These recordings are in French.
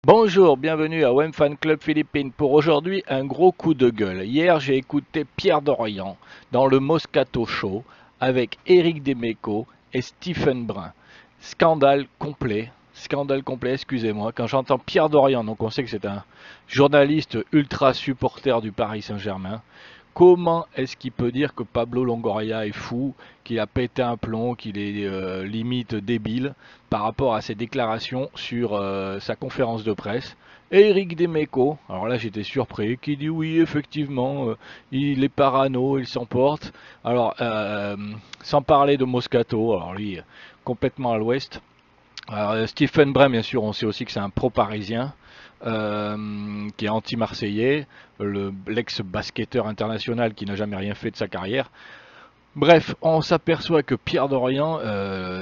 Bonjour, bienvenue à WEM Fan Club Philippines. Pour aujourd'hui, un gros coup de gueule. Hier, j'ai écouté Pierre Dorian dans le Moscato Show avec Éric Demeco et Stephen Brun. Scandale complet, excusez-moi. Quand j'entends Pierre Dorian, donc on sait que c'est un journaliste ultra supporter du Paris Saint-Germain. Comment est-ce qu'il peut dire que Pablo Longoria est fou, qu'il a pété un plomb, qu'il est limite débile par rapport à ses déclarations sur sa conférence de presse? Et Eric Demeco, alors là j'étais surpris, qui dit oui effectivement il est parano, il s'emporte. Alors sans parler de Moscato, alors lui complètement à l'ouest. Alors, Stephen Brun, bien sûr, on sait aussi que c'est un pro-parisien qui est anti-marseillais, l'ex-basketteur international qui n'a jamais rien fait de sa carrière. Bref, on s'aperçoit que Pierre Dorian,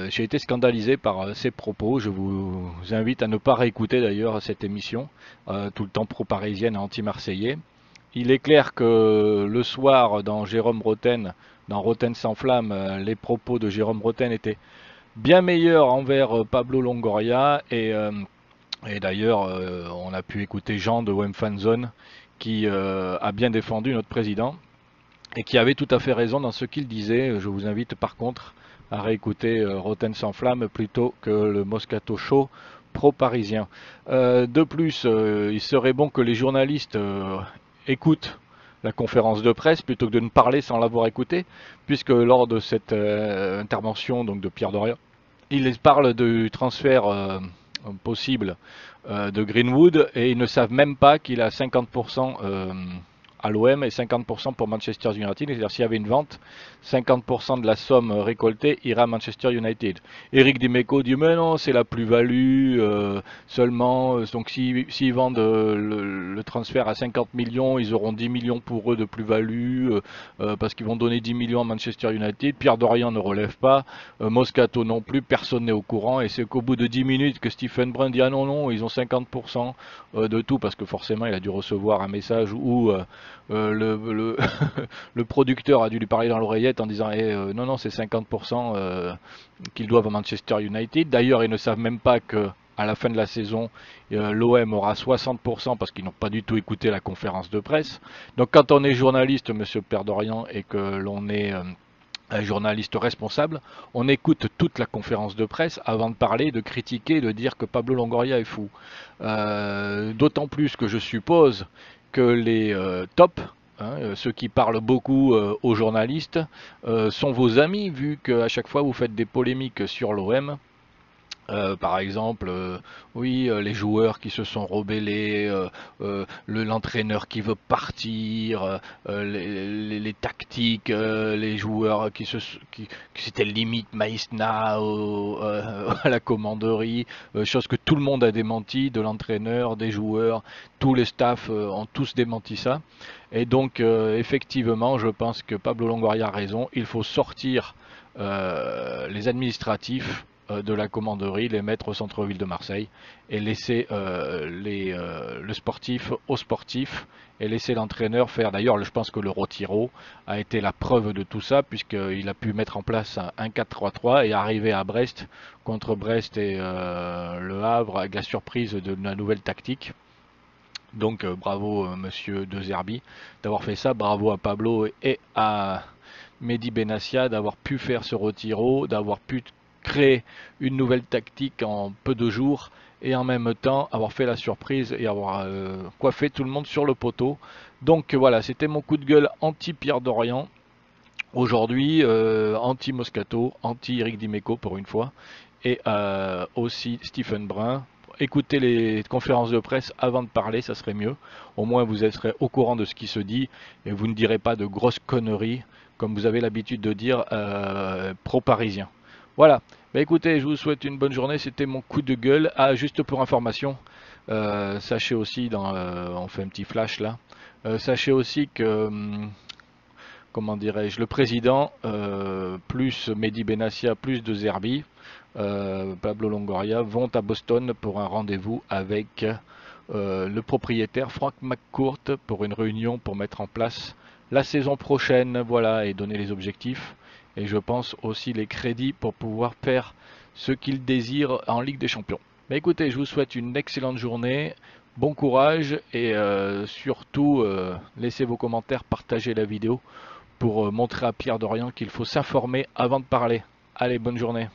j'ai été scandalisé par ses propos. Je vous invite à ne pas réécouter d'ailleurs cette émission, tout le temps pro-parisienne et anti-marseillais. Il est clair que le soir, dans Jérôme Roten, dans Roten sans flamme, les propos de Jérôme Roten étaient bien meilleur envers Pablo Longoria et d'ailleurs on a pu écouter Jean de Wemfanzone qui a bien défendu notre président et qui avait tout à fait raison dans ce qu'il disait. Je vous invite par contre à réécouter Roten sans flamme plutôt que le Moscato Show pro-parisien. De plus, il serait bon que les journalistes écoutent la conférence de presse plutôt que de ne parler sans l'avoir écouté, puisque lors de cette intervention donc de Pierre Dorian, il parle du transfert possible de Greenwood et ils ne savent même pas qu'il a 50% à l'OM et 50% pour Manchester United. C'est-à-dire s'il y avait une vente, 50% de la somme récoltée ira à Manchester United. Eric Dimeco dit mais non, c'est la plus-value seulement. Donc s'ils vendent le transfert à 50 millions, ils auront 10 millions pour eux de plus-value parce qu'ils vont donner 10 millions à Manchester United. Pierre Dorian ne relève pas. Moscato non plus, personne n'est au courant et c'est qu'au bout de 10 minutes que Stephen Brun dit ah non non ils ont 50% de tout parce que forcément il a dû recevoir un message où le producteur a dû lui parler dans l'oreillette en disant non non c'est 50% qu'ils doivent à Manchester United. D'ailleurs ils ne savent même pas que à la fin de la saison, l'OM aura 60% parce qu'ils n'ont pas du tout écouté la conférence de presse. Donc quand on est journaliste, Monsieur Perdorian, et que l'on est un journaliste responsable, on écoute toute la conférence de presse avant de parler, de critiquer, de dire que Pablo Longoria est fou. D'autant plus que je suppose que les tops, ceux qui parlent beaucoup aux journalistes, sont vos amis, vu qu'à chaque fois vous faites des polémiques sur l'OM. Par exemple, oui, les joueurs qui se sont rebellés, l'entraîneur qui veut partir, les tactiques, les joueurs qui c'était limite Maïsna à la commanderie, chose que tout le monde a démenti, de l'entraîneur, des joueurs, tous les staffs ont tous démenti ça. Et donc, effectivement, je pense que Pablo Longoria a raison, il faut sortir les administratifs de la commanderie, les mettre au centre-ville de Marseille et laisser le sportif aux sportifs et laisser l'entraîneur faire. D'ailleurs, je pense que le Rotiro a été la preuve de tout ça puisqu'il a pu mettre en place un 4-3-3 et arriver à Brest contre Brest et le Havre avec la surprise de la nouvelle tactique. Donc bravo Monsieur De Zerbi d'avoir fait ça, bravo à Pablo et à Mehdi Benassia d'avoir pu faire ce retiro, d'avoir pu créer une nouvelle tactique en peu de jours et en même temps avoir fait la surprise et avoir coiffé tout le monde sur le poteau. Donc voilà, c'était mon coup de gueule anti-Pierre Dorian. Aujourd'hui, anti-Moscato, anti-Eric Dimeco pour une fois, et aussi Stephen Brun. Écoutez les conférences de presse avant de parler, ça serait mieux. Au moins vous serez au courant de ce qui se dit et vous ne direz pas de grosses conneries comme vous avez l'habitude de dire pro-parisien. Voilà. Bah écoutez, je vous souhaite une bonne journée. C'était mon coup de gueule. Ah, juste pour information, sachez aussi, on fait un petit flash là. Sachez aussi que comment dirais-je, le président, plus Mehdi Benassia, plus De Zerbi, Pablo Longoria, vont à Boston pour un rendez-vous avec le propriétaire Frank McCourt pour une réunion pour mettre en place la saison prochaine, voilà, et donner les objectifs. Et je pense aussi les crédits pour pouvoir faire ce qu'ils désirent en Ligue des Champions. Bah écoutez, je vous souhaite une excellente journée, bon courage et surtout laissez vos commentaires, partagez la vidéo pour montrer à Pierre Dorian qu'il faut s'informer avant de parler. Allez, bonne journée.